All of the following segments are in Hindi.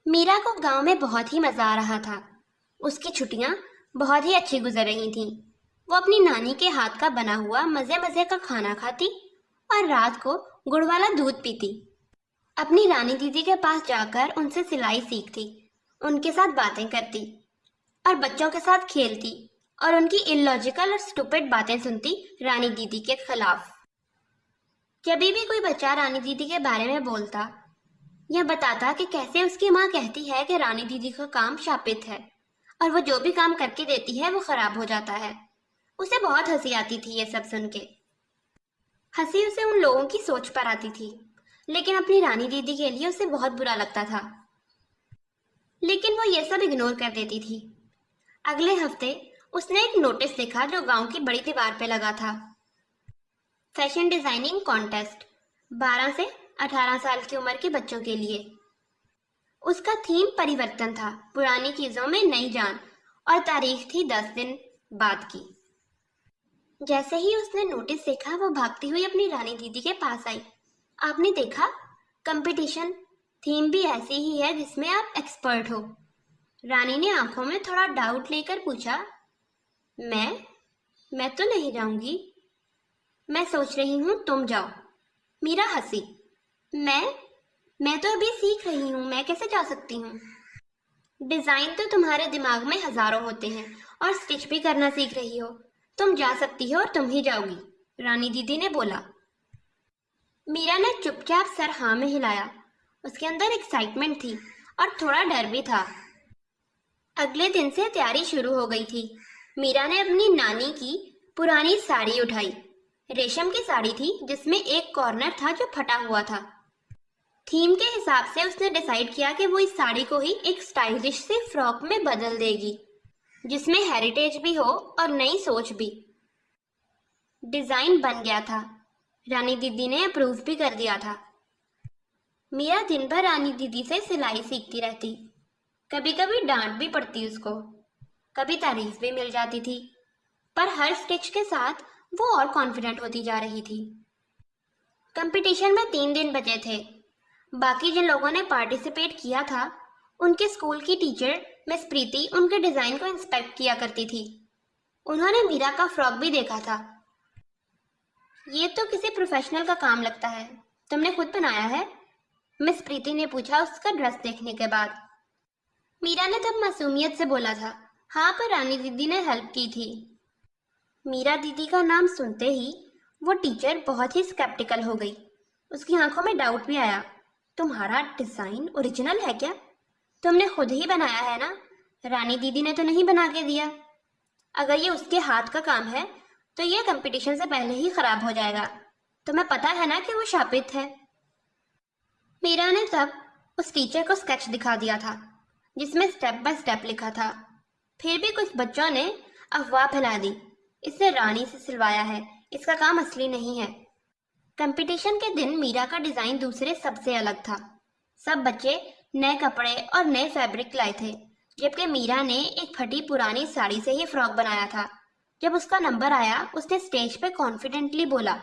मीरा को गांव में बहुत ही मजा आ रहा था। उसकी छुट्टियां बहुत ही अच्छी गुजर रही थीं। वो अपनी नानी के हाथ का बना हुआ मजे मजे का खाना खाती और रात को गुड़ वाला दूध पीती। अपनी रानी दीदी के पास जाकर उनसे सिलाई सीखती, उनके साथ बातें करती और बच्चों के साथ खेलती और उनकी इलॉजिकल और स्टूपिड बातें सुनती रानी दीदी के खिलाफ। जब भी कोई बच्चा रानी दीदी के बारे में बोलता यह बताता कि कैसे उसकी माँ कहती है कि रानी दीदी का काम शापित है और वो जो भी काम करके देती है वो खराब हो जाता है, उसे बहुत हंसी आती थी ये सब सुन के। हंसी उसे उन लोगों की सोच पर आती थी, लेकिन अपनी रानी दीदी के लिए उसे बहुत बुरा लगता था। लेकिन वो ये सब इग्नोर कर देती थी। अगले हफ्ते उसने एक नोटिस देखा जो गांव की बड़ी दीवार पे लगा था। फैशन डिजाइनिंग कॉन्टेस्ट, 12 से 18 साल की उम्र के बच्चों के लिए। उसका थीम परिवर्तन था, पुरानी चीजों में नई जान, और तारीख थी 10 दिन बाद की। जैसे ही उसने नोटिस देखा वो भागती हुई अपनी रानी दीदी के पास आई। आपने देखा, कंपटीशन थीम भी ऐसी ही है जिसमें आप एक्सपर्ट हो। रानी ने आंखों में थोड़ा डाउट लेकर पूछा, मैं तो नहीं जाऊंगी। मैं सोच रही हूँ तुम जाओ। मीरा हंसी। मैं मैं तो अभी सीख रही हूँ, मैं कैसे जा सकती हूँ। डिजाइन तो तुम्हारे दिमाग में हजारों होते हैं और स्टिच भी करना सीख रही हो। तुम जा सकती हो और तुम ही जाओगी, रानी दीदी ने बोला। मीरा ने चुपचाप सर हाँ में हिलाया। उसके अंदर एक्साइटमेंट थी और थोड़ा डर भी था। अगले दिन से तैयारी शुरू हो गई थी। मीरा ने अपनी नानी की पुरानी साड़ी उठाई। रेशम की साड़ी थी जिसमें एक कॉर्नर था जो फटा हुआ था। थीम के हिसाब से उसने डिसाइड किया कि वो इस साड़ी को ही एक स्टाइलिश सी फ्रॉक में बदल देगी, जिसमें हेरिटेज भी हो और नई सोच भी। डिजाइन बन गया था। रानी दीदी ने अप्रूव भी कर दिया था। मीरा दिन भर रानी दीदी से सिलाई सीखती रहती। कभी कभी डांट भी पड़ती उसको, कभी तारीफ भी मिल जाती थी, पर हर स्टिच के साथ वो और कॉन्फिडेंट होती जा रही थी। कंपटीशन में 3 दिन बचे थे। बाकी जिन लोगों ने पार्टिसिपेट किया था, उनके स्कूल की टीचर मिस प्रीति उनके डिजाइन को इंस्पेक्ट किया करती थी। उन्होंने मीरा का फ्रॉक भी देखा था। ये तो किसी प्रोफेशनल का काम लगता है, तुमने खुद बनाया है? मिस प्रीति ने पूछा उसका ड्रेस देखने के बाद। मीरा ने तब मासूमियत से बोला था, हाँ, पर रानी दीदी ने हेल्प की थी। मीरा दीदी का नाम सुनते ही वो टीचर बहुत ही स्केप्टिकल हो गई। उसकी आंखों में डाउट भी आया। तुम्हारा डिजाइन ओरिजिनल है क्या? तुमने खुद ही बनाया है ना? रानी दीदी ने तो नहीं बना के दिया। अगर ये उसके हाथ का काम है तो ये कंपटीशन से पहले ही खराब हो जाएगा। तुम्हें पता है ना कि वो शापित है। मीरा ने तब उस टीचर को स्केच दिखा दिया था जिसमें स्टेप बाय स्टेप लिखा था। फिर भी कुछ बच्चों ने अफवाह फैला दी, इसने रानी से सिलवाया है, इसका काम असली नहीं है। कंपटीशन के दिन मीरा का डिजाइन दूसरे सबसे अलग था। सब बच्चे नए कपड़े और नए फैब्रिक लाए थे, जबकि मीरा ने एक फटी पुरानी साड़ी से ही फ्रॉक बनाया था। जब उसका नंबर आया उसने स्टेज पे कॉन्फिडेंटली बोला,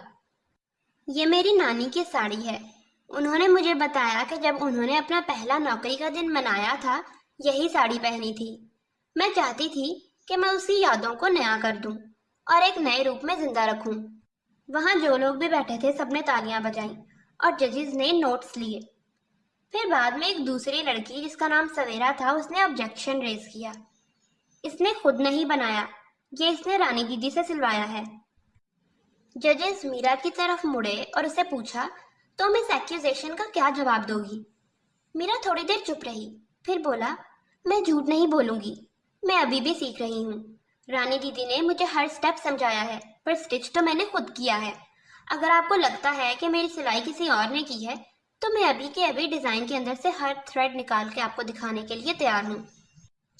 ये मेरी नानी की साड़ी है। उन्होंने मुझे बताया कि जब उन्होंने अपना पहला नौकरी का दिन मनाया था, यही साड़ी पहनी थी। मैं चाहती थी कि मैं उसी यादों को नया कर दूं और एक नए रूप में जिंदा रखूं। वहां जो लोग भी बैठे थे सबने तालियां बजाईं और जजेस ने नोट्स लिए। फिर बाद में एक दूसरी लड़की जिसका नाम सवेरा था, उसने ऑब्जेक्शन रेज किया। इसने खुद नहीं बनाया, ये इसने रानी दीदी से सिलवाया है। जजेस मीरा की तरफ मुड़े और उसे पूछा, तुम इस एक्यूजेशन का क्या जवाब दोगी? मीरा थोड़ी देर चुप रही, फिर बोला, मैं झूठ नहीं बोलूंगी, मैं अभी भी सीख रही हूँ। रानी दीदी ने मुझे हर स्टेप समझाया है, पर स्टिच तो मैंने खुद किया है। अगर आपको लगता है कि मेरी सिलाई किसी और ने की है, तो मैं अभी के अभी डिजाइन के अंदर से हर थ्रेड निकाल के आपको दिखाने के लिए तैयार हूँ।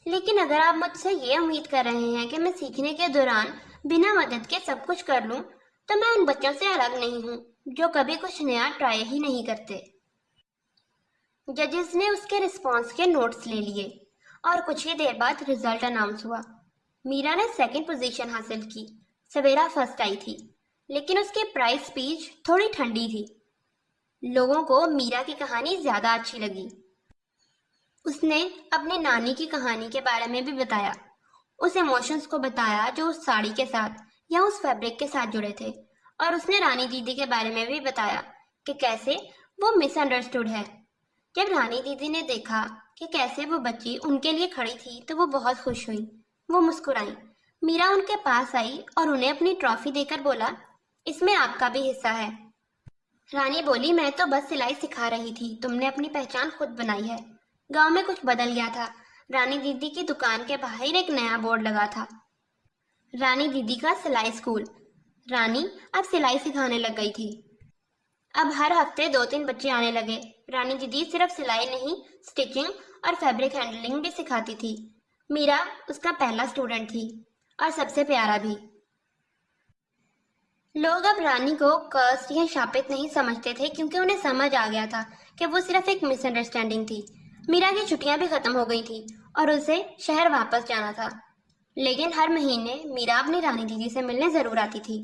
लेकिन अगर आप मुझसे ये उम्मीद कर रहे हैं कि मैं सीखने के दौरान बिना मदद के सब कुछ कर लूं, तो मैं उन बच्चों से अलग नहीं हूँ जो कभी कुछ नया ट्राई ही नहीं करते। जजेस ने उसके रिस्पॉन्स के नोट्स ले लिए और कुछ ही देर बाद रिजल्ट अनाउंस हुआ। मीरा ने सेकंड पोजीशन हासिल की। सवेरा फर्स्ट आई थी, लेकिन उसकी प्राइज स्पीच थोड़ी ठंडी थी। लोगों को मीरा की कहानी ज्यादा अच्छी लगी। उसने अपनी नानी की कहानी के बारे में भी बताया, उस इमोशंस को बताया जो उस साड़ी के साथ या उस फैब्रिक के साथ जुड़े थे। और उसने रानी दीदी के बारे में भी बताया कि कैसे वो मिसअंडरस्टूड है। जब रानी दीदी ने देखा कि कैसे वो बच्ची उनके लिए खड़ी थी तो वो बहुत खुश हुई। वो मुस्कुराई। मीरा उनके पास आई और उन्हें अपनी ट्रॉफी देकर बोला, इसमें आपका भी हिस्सा है। रानी बोली, मैं तो बस सिलाई सिखा रही थी, तुमने अपनी पहचान खुद बनाई है। गांव में कुछ बदल गया था। रानी दीदी की दुकान के बाहर एक नया बोर्ड लगा था, रानी दीदी का सिलाई स्कूल। रानी अब सिलाई सिखाने लग गई थी। अब हर हफ्ते 2-3 बच्चे आने लगे। रानी दीदी सिर्फ सिलाई नहीं, स्टिचिंग और फैब्रिक हैंडलिंग भी सिखाती थी। मीरा उसका पहला स्टूडेंट थी और सबसे प्यारा भी। लोग अब रानी को कर्स्ड या शापित नहीं समझते थे, क्योंकि उन्हें समझ आ गया था कि वो सिर्फ एक मिसअंडरस्टैंडिंग थी। मीरा की छुट्टियां भी खत्म हो गई थी और उसे शहर वापस जाना था। लेकिन हर महीने मीरा अपनी रानी दीदी से मिलने जरूर आती थी।